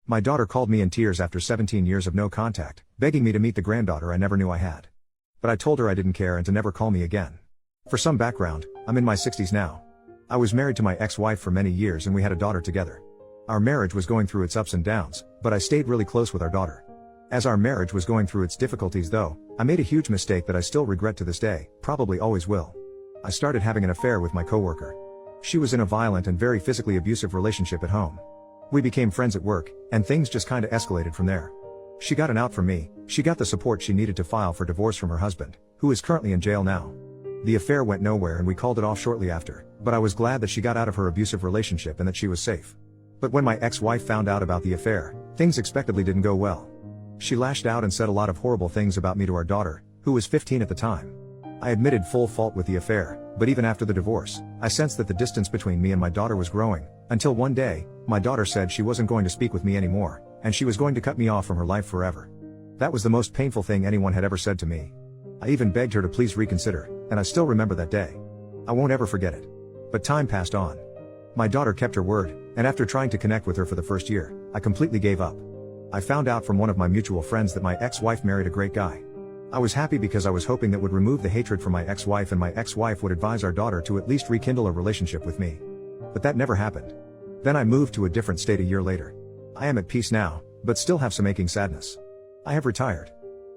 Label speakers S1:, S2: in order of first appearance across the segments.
S1: My daughter called me in tears after 17 years of no contact, begging me to meet the granddaughter I never knew I had. But I told her I didn't care and to never call me again. For some background, I'm in my 60s now. I was married to my ex-wife for many years and we had a daughter together. Our marriage was going through its ups and downs, but I stayed really close with our daughter. As our marriage was going through its difficulties though, I made a huge mistake that I still regret to this day, probably always will. I started having an affair with my coworker. She was in a violent and very physically abusive relationship at home. We became friends at work, and things just kinda escalated from there. She got an out from me, she got the support she needed to file for divorce from her husband, who is currently in jail now. The affair went nowhere and we called it off shortly after, but I was glad that she got out of her abusive relationship and that she was safe. But when my ex-wife found out about the affair, things expectedly didn't go well. She lashed out and said a lot of horrible things about me to our daughter, who was 15 at the time. I admitted full fault with the affair, but even after the divorce, I sensed that the distance between me and my daughter was growing, until one day, my daughter said she wasn't going to speak with me anymore, and she was going to cut me off from her life forever. That was the most painful thing anyone had ever said to me. I even begged her to please reconsider, and I still remember that day. I won't ever forget it. But time passed on. My daughter kept her word, and after trying to connect with her for the first year, I completely gave up. I found out from one of my mutual friends that my ex-wife married a great guy. I was happy because I was hoping that would remove the hatred from my ex-wife and my ex-wife would advise our daughter to at least rekindle a relationship with me. But that never happened. Then I moved to a different state a year later. I am at peace now, but still have some aching sadness. I have retired.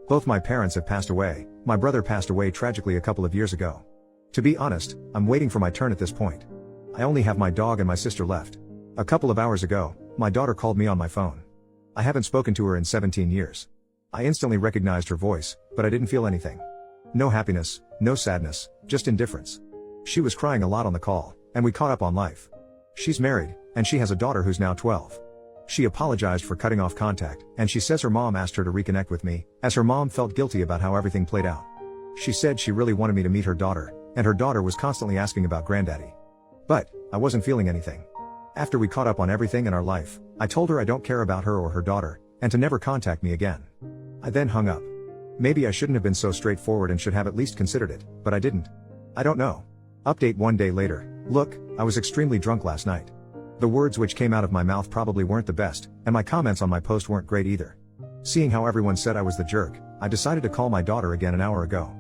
S1: Both my parents have passed away, my brother passed away tragically a couple of years ago. To be honest, I'm waiting for my turn at this point. I only have my dog and my sister left. A couple of hours ago, my daughter called me on my phone. I haven't spoken to her in 17 years. I instantly recognized her voice, but I didn't feel anything. No happiness, no sadness, just indifference. She was crying a lot on the call, and we caught up on life. She's married, and she has a daughter who's now 12. She apologized for cutting off contact, and she says her mom asked her to reconnect with me, as her mom felt guilty about how everything played out. She said she really wanted me to meet her daughter, and her daughter was constantly asking about granddaddy. But, I wasn't feeling anything. After we caught up on everything in our life, I told her I don't care about her or her daughter, and to never contact me again. I then hung up. Maybe I shouldn't have been so straightforward and should have at least considered it, but I didn't. I don't know. Update 1 day later. Look, I was extremely drunk last night. The words which came out of my mouth probably weren't the best, and my comments on my post weren't great either. Seeing how everyone said I was the jerk, I decided to call my daughter again an hour ago.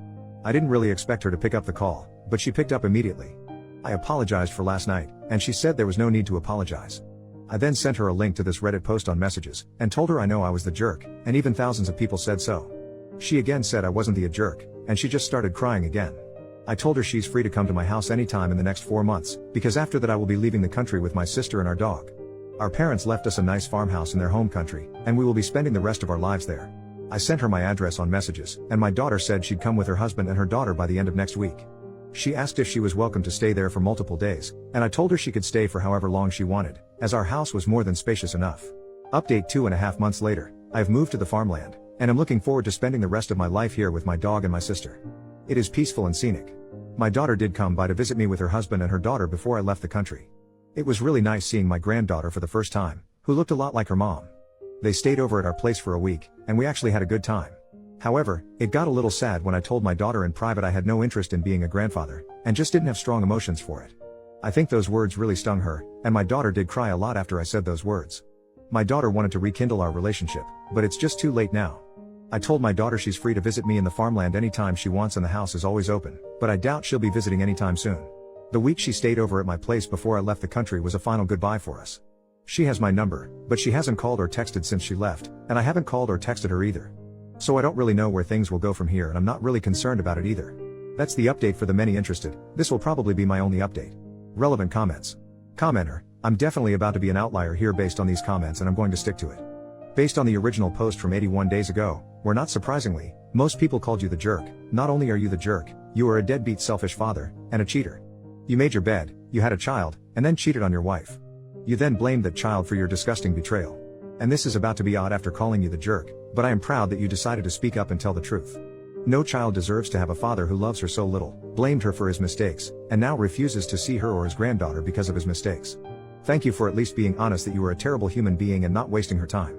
S1: I didn't really expect her to pick up the call, but she picked up immediately. I apologized for last night, and she said there was no need to apologize. I then sent her a link to this Reddit post on messages, and told her I know I was the jerk, and even thousands of people said so. She again said I wasn't the jerk, and she just started crying again. I told her she's free to come to my house anytime in the next 4 months, because after that I will be leaving the country with my sister and our dog. Our parents left us a nice farmhouse in their home country, and we will be spending the rest of our lives there. I sent her my address on messages, and my daughter said she'd come with her husband and her daughter by the end of next week. She asked if she was welcome to stay there for multiple days, and I told her she could stay for however long she wanted, as our house was more than spacious enough. Update 2.5 months later, I have moved to the farmland, and am looking forward to spending the rest of my life here with my dog and my sister. It is peaceful and scenic. My daughter did come by to visit me with her husband and her daughter before I left the country. It was really nice seeing my granddaughter for the first time, who looked a lot like her mom. They stayed over at our place for a week, and we actually had a good time. However, it got a little sad when I told my daughter in private I had no interest in being a grandfather, and just didn't have strong emotions for it. I think those words really stung her, and my daughter did cry a lot after I said those words. My daughter wanted to rekindle our relationship, but it's just too late now. I told my daughter she's free to visit me in the farmland anytime she wants and the house is always open, but I doubt she'll be visiting anytime soon. The week she stayed over at my place before I left the country was a final goodbye for us. She has my number, but she hasn't called or texted since she left, and I haven't called or texted her either. So I don't really know where things will go from here and I'm not really concerned about it either. That's the update for the many interested. This will probably be my only update. Relevant comments. Commenter, I'm definitely about to be an outlier here based on these comments and I'm going to stick to it. Based on the original post from 81 days ago, where not surprisingly, most people called you the jerk. Not only are you the jerk, you are a deadbeat selfish father, and a cheater. You made your bed, you had a child, and then cheated on your wife. You then blamed that child for your disgusting betrayal. And this is about to be odd after calling you the jerk, but I am proud that you decided to speak up and tell the truth. No child deserves to have a father who loves her so little, blamed her for his mistakes, and now refuses to see her or his granddaughter because of his mistakes. Thank you for at least being honest that you were a terrible human being and not wasting her time.